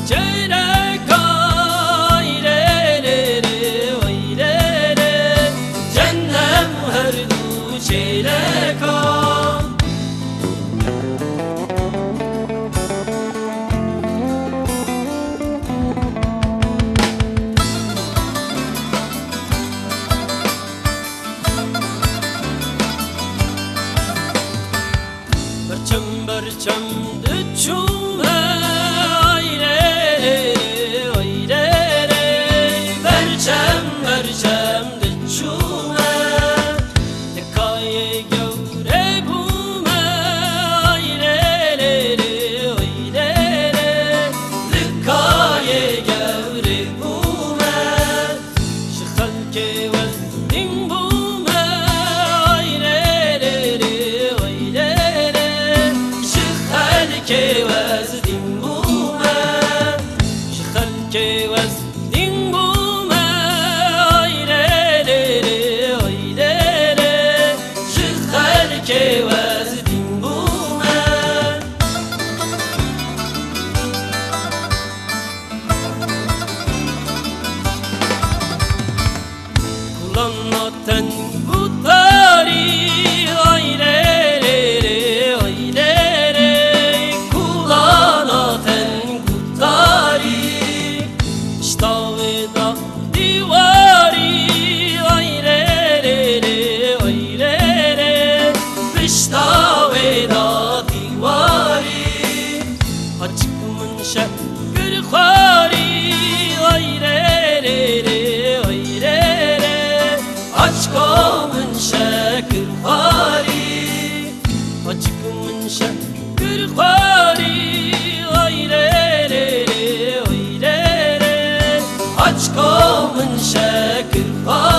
çeyrek ay le le le oy le le. Cennem her du çeyrek ay. Berçem düşüme ay le le oy le le. Berçem düşüme tekaye gevre bume ay le le oy le le. Tekaye gevre bume şıkal ke vezdin bume ay le le oy le le. Ke vezdin bume şıkal ke vezdin bume ay le le oy le le. Şıkal ke vezdin bume. Kullanmaten kutari ay le le oy le le. Kullanmaten kutari İştaveda divari ay le le oy le le. İştaveda divari açıkımın şekil khari ay le le oy le le. Açıkımın şekil khari açıkımın şekil khari ay le le oy le le. Açıkımın şekil khari.